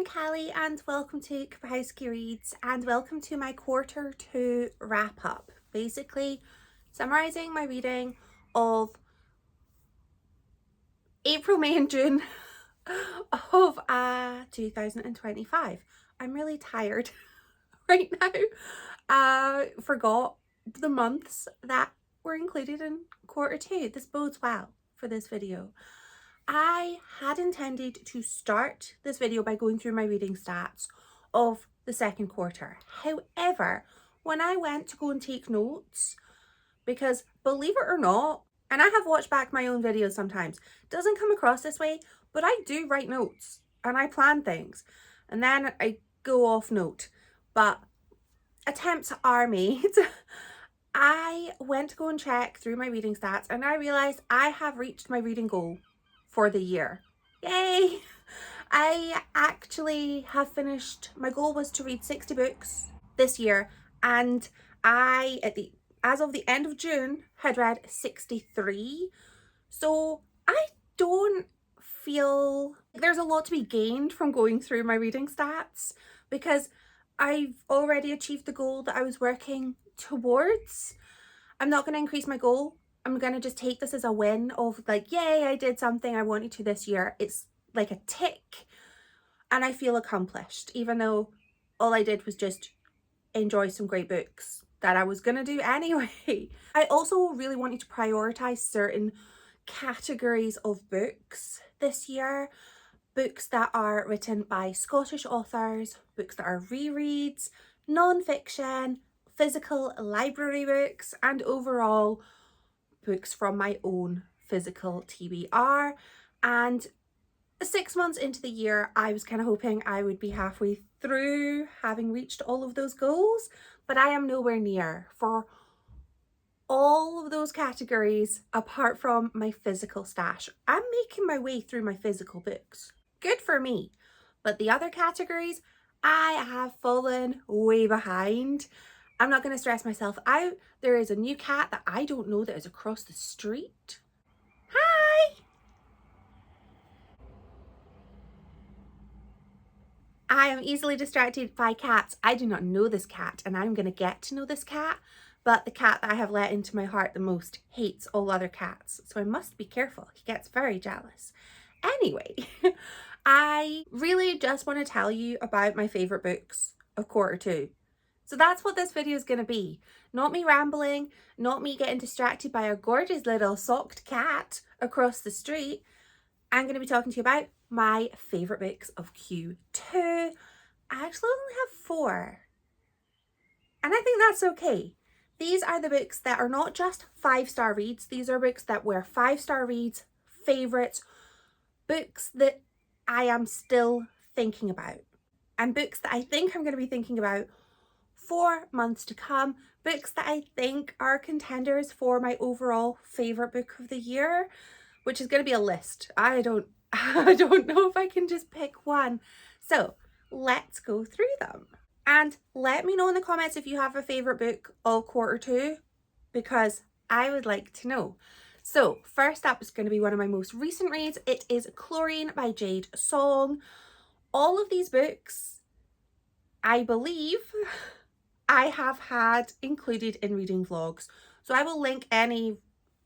Callie and welcome to Kapowski Reads and welcome to my quarter 2 wrap up. Basically summarising my reading of April, May and June of 2025. I'm really tired right now. Forgot the months that were included in quarter 2. This bodes well for this video. I had intended to start this video by going through my reading stats of the second quarter. However, when I went to go and take notes, because believe it or not, and I have watched back my own videos sometimes, it doesn't come across this way, but I do write notes and I plan things and then I go off note, but attempts are made. I went to go and check through my reading stats and I realised I have reached my reading goal for the year. Yay! I actually have finished, my goal was to read 60 books this year, and as of the end of June had read 63. So I don't feel there's a lot to be gained from going through my reading stats because I've already achieved the goal that I was working towards. I'm not going to increase my goal. I'm going to just take this as a win of like, yay, I did something I wanted to this year. It's like a tick and I feel accomplished, even though all I did was just enjoy some great books that I was going to do anyway. I also really wanted to prioritize certain categories of books this year. Books that are written by Scottish authors, books that are rereads, non-fiction, physical library books, and overall books from my own physical TBR. And 6 months into the year, I was kind of hoping I would be halfway through having reached all of those goals, but I am nowhere near for all of those categories apart from my physical stash. I'm making my way through my physical books. Good for me. But the other categories, I have fallen way behind. I'm not going to stress myself out. There is a new cat that I don't know that is across the street. Hi! I am easily distracted by cats. I do not know this cat and I'm going to get to know this cat, but the cat that I have let into my heart the most hates all other cats, so I must be careful. He gets very jealous. Anyway, I really just want to tell you about my favourite books of quarter 2. So that's what this video is going to be. Not me rambling, not me getting distracted by a gorgeous little socked cat across the street. I'm going to be talking to you about my favourite books of Q2. I actually only have 4. And I think that's okay. These are the books that are not just 5-star reads. These are books that were 5-star reads, favourites, books that I am still thinking about. And books that I think I'm going to be thinking about for months to come, books that I think are contenders for my overall favourite book of the year, which is going to be a list. I don't know if I can just pick one. So let's go through them. And let me know in the comments if you have a favourite book of quarter 2, because I would like to know. So first up is going to be one of my most recent reads. It is Chlorine by Jade Song. All of these books, I believe, I have had included in reading vlogs, so I will link any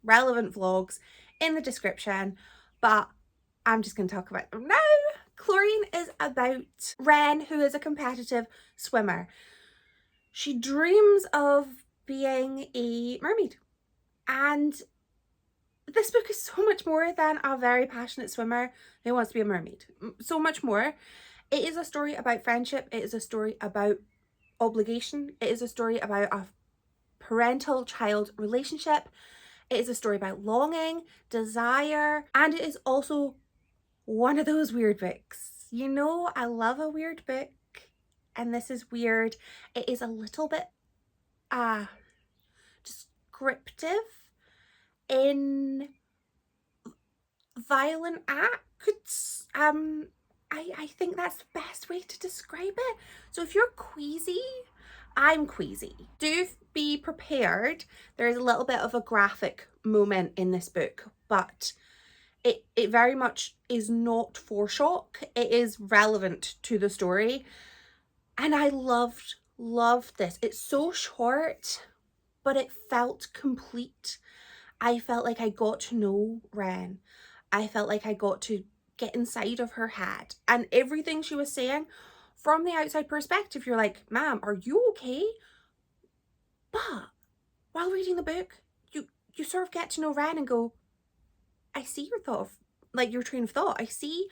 relevant vlogs in the description, but I'm just going to talk about them now. Chlorine is about Ren, who is a competitive swimmer. She dreams of being a mermaid, and this book is so much more than a very passionate swimmer who wants to be a mermaid. So much more. It is a story about friendship. It is a story about obligation. It is a story about a parental-child relationship. It is a story about longing, desire, and it is also one of those weird books. You know, I love a weird book, and this is weird. It is a little bit descriptive in violent acts. I think that's the best way to describe it. So if you're queasy, I'm queasy. Do be prepared. There is a little bit of a graphic moment in this book, but It very much is not for shock. It is relevant to the story. And I loved this. It's so short, but it felt complete. I felt like I got to know Ren. I felt like I got to get inside of her head. And everything she was saying, from the outside perspective, you're like, ma'am, are you okay? But while reading the book, you sort of get to know Ren and go, I see your thought of, like, your train of thought. I see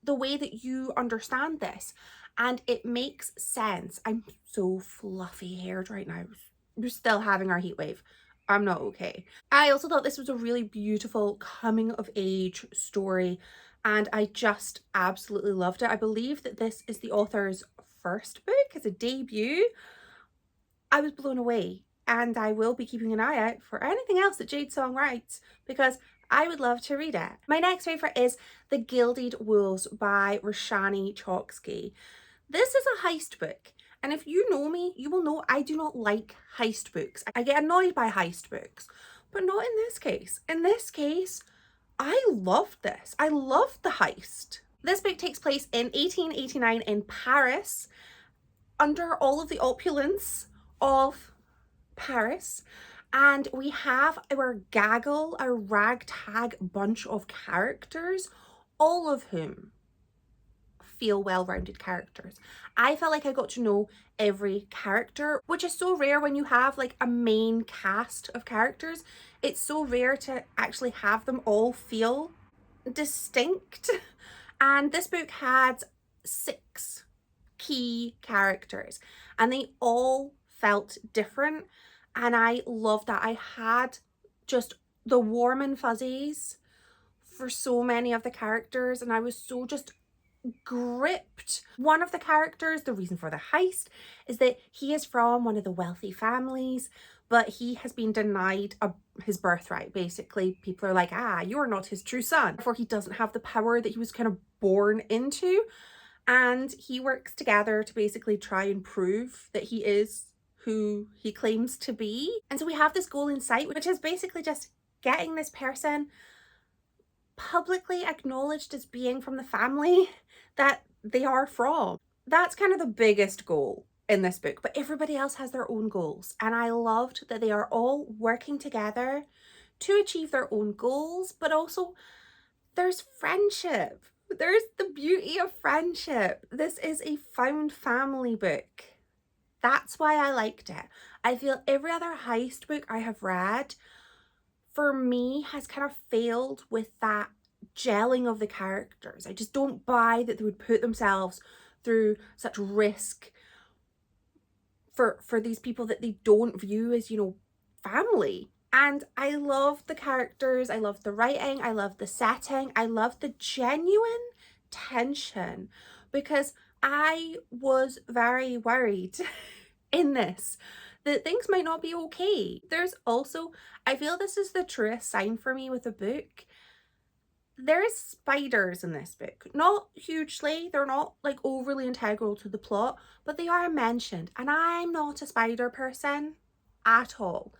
the way that you understand this, and it makes sense. I'm so fluffy haired right now. We're still having our heat wave. I'm not okay. I also thought this was a really beautiful coming of age story, and I just absolutely loved it. I believe that this is the author's first book as a debut. I was blown away, and I will be keeping an eye out for anything else that Jade Song writes, because I would love to read it. My next favourite is The Gilded Wolves by Roshani Chokshi. This is a heist book, and if you know me, you will know I do not like heist books. I get annoyed by heist books, but not in this case. In this case, I loved this. I loved the heist. This book takes place in 1889 in Paris, under all of the opulence of Paris, and we have our gaggle, our ragtag bunch of characters, all of whom feel well-rounded characters. I felt like I got to know every character, which is so rare when you have like a main cast of characters. It's so rare to actually have them all feel distinct. And this book had 6 key characters, and they all felt different, and I loved that. I had just the warm and fuzzies for so many of the characters, and I was so just gripped. One of the characters, the reason for the heist is that he is from one of the wealthy families, but he has been denied his birthright. Basically, people are like, you're not his true son. Therefore, he doesn't have the power that he was kind of born into. And he works together to basically try and prove that he is who he claims to be. And so we have this goal in sight, which is basically just getting this person publicly acknowledged as being from the family that they are from. That's kind of the biggest goal in this book, but everybody else has their own goals. And I loved that they are all working together to achieve their own goals, but also there's friendship. There's the beauty of friendship. This is a found family book. That's why I liked it. I feel every other heist book I have read, for me, has kind of failed with that gelling of the characters. I just don't buy that they would put themselves through such risk for these people that they don't view as, you know, family. And I love the characters, I love the writing, I love the setting, I love the genuine tension, because I was very worried in this that things might not be okay. There's also, I feel this is the truest sign for me with a book. There's spiders in this book. Not hugely, they're not like overly integral to the plot, but they are mentioned. And I'm not a spider person at all.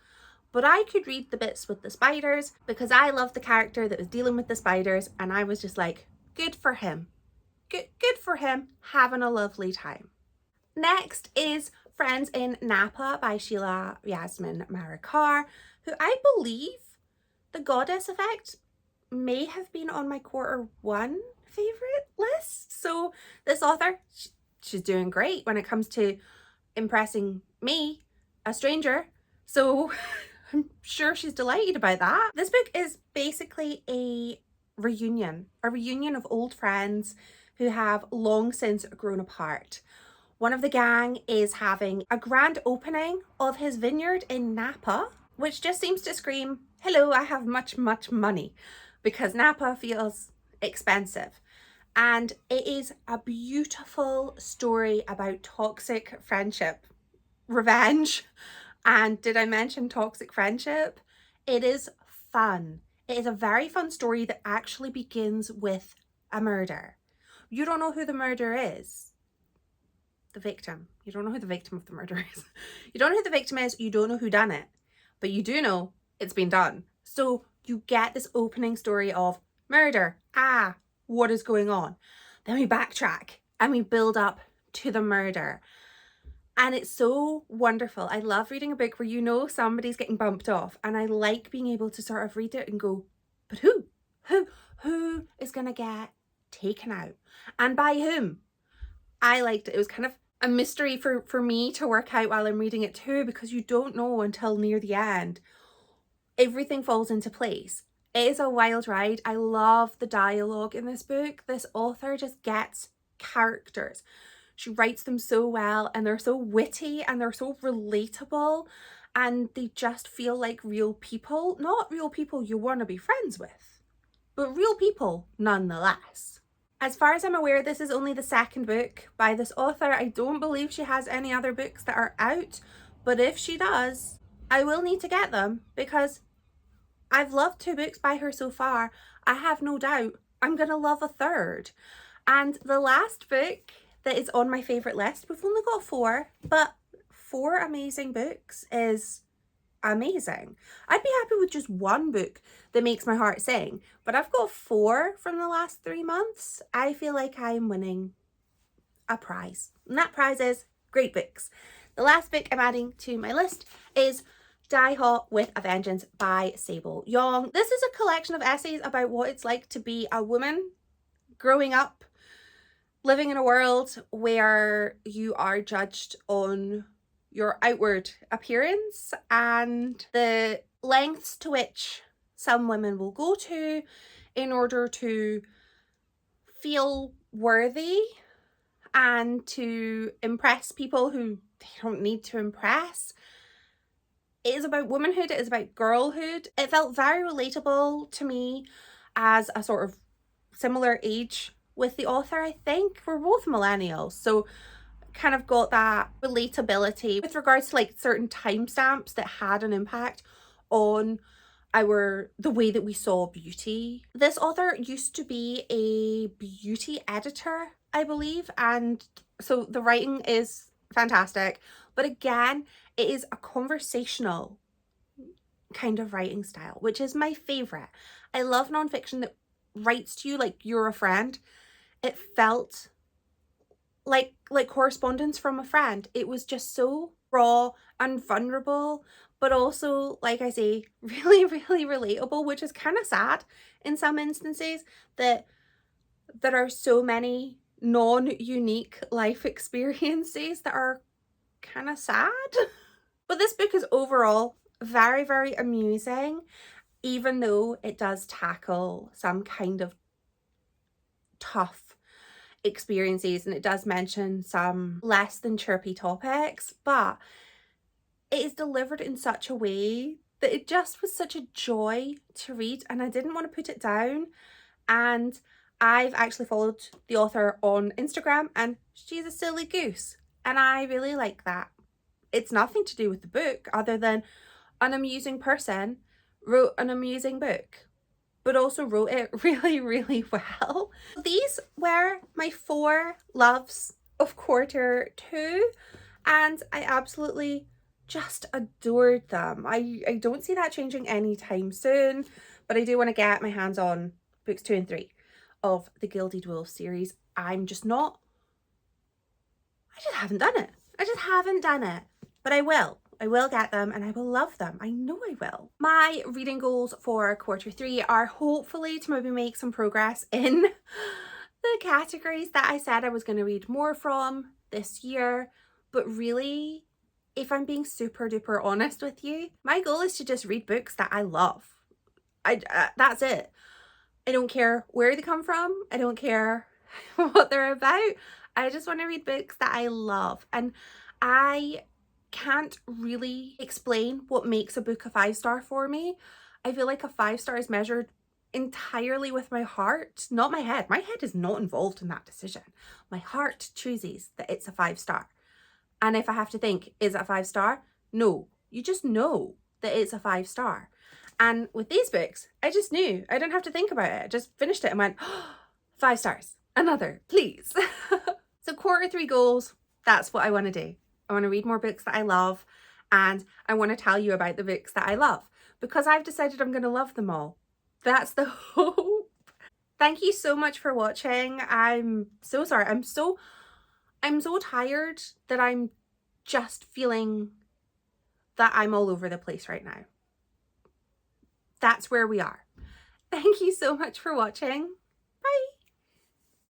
But I could read the bits with the spiders because I love the character that was dealing with the spiders, and I was just like, good for him. Good for him, having a lovely time. Next is Friends in Napa by Sheila, Yasmin, Marikar, who I believe the Goddess Effect may have been on my Q1 favorite list. So this author, she's doing great when it comes to impressing me, a stranger. So I'm sure she's delighted about that. This book is basically a reunion of old friends who have long since grown apart. One of the gang is having a grand opening of his vineyard in Napa, which just seems to scream, hello, I have much money, because Napa feels expensive. And it is a beautiful story about toxic friendship, revenge. And did I mention toxic friendship? It is fun. It is a very fun story that actually begins with a murder. You don't know who the murderer is. The victim. You don't know who the victim of the murder is. You don't know who the victim is. You don't know who done it. But you do know it's been done. So you get this opening story of murder. Ah, what is going on? Then we backtrack and we build up to the murder. And it's so wonderful. I love reading a book where you know somebody's getting bumped off, and I like being able to sort of read it and go, but who? Who is gonna get taken out? And by whom? I liked it. It was kind of a mystery for me to work out while I'm reading it too, because you don't know until near the end. Everything falls into place. It is a wild ride. I love the dialogue in this book. This author just gets characters. She writes them so well, and they're so witty and they're so relatable, and they just feel like real people. Not real people you want to be friends with, but real people nonetheless. As far as I'm aware, this is only the second book by this author. I don't believe she has any other books that are out, but if she does, I will need to get them because I've loved 2 books by her so far. I have no doubt I'm gonna love a third. And the last book that is on my favourite list, we've only got 4, but 4 amazing books is amazing. I'd be happy with just 1 book that makes my heart sing, but I've got 4 from the last 3 months. I feel like I'm winning a prize, and that prize is great books. The last book I'm adding to my list is Die Hot with a Vengeance by Sable. Yong. This is a collection of essays about what it's like to be a woman growing up, living in a world where you are judged on your outward appearance and the lengths to which some women will go to in order to feel worthy and to impress people who they don't need to impress. It is about womanhood, it is about girlhood. It felt very relatable to me as a sort of similar age with the author. I think we're both millennials, so kind of got that relatability with regards to like certain timestamps that had an impact on the way that we saw beauty. This author used to be a beauty editor, I believe, and so the writing is fantastic, but again, it is a conversational kind of writing style, which is my favorite. I love nonfiction that writes to you like you're a friend. It felt like correspondence from a friend. It was just so raw and vulnerable, but also, like I say, really, really relatable, which is kind of sad in some instances that there are so many non-unique life experiences that are kind of sad. But this book is overall very, very amusing, even though it does tackle some kind of tough experiences and it does mention some less than chirpy topics, but it is delivered in such a way that it just was such a joy to read, and I didn't want to put it down. And I've actually followed the author on Instagram and she's a silly goose, and I really like that. It's nothing to do with the book other than an amusing person wrote an amusing book, but also wrote it really, really well. These were my 4 loves of quarter 2, and I absolutely just adored them. I don't see that changing anytime soon, but I do want to get my hands on books 2 and 3 of the Gilded Wolves series. I just haven't done it. I just haven't done it, but I will. I will get them and I will love them. I know I will. My reading goals for quarter 3 are hopefully to maybe make some progress in the categories that I said I was going to read more from this year. But really, if I'm being super duper honest with you, my goal is to just read books that I love. That's it. I don't care where they come from. I don't care what they're about. I just want to read books that I love. And I can't really explain what makes a book a 5-star for me. I feel like a 5-star is measured entirely with my heart, not my head. My head is not involved in that decision. My heart chooses that it's a 5-star. And if I have to think, is it a 5-star? No, you just know that it's a 5-star. And with these books, I just knew. I didn't have to think about it. I just finished it and went, oh, 5 stars, another, please. So quarter 3 goals, that's what I want to do. I want to read more books that I love, and I want to tell you about the books that I love because I've decided I'm going to love them all. That's the hope. Thank you so much for watching. I'm so sorry. I'm so tired that I'm just feeling that I'm all over the place right now. That's where we are. Thank you so much for watching. Bye.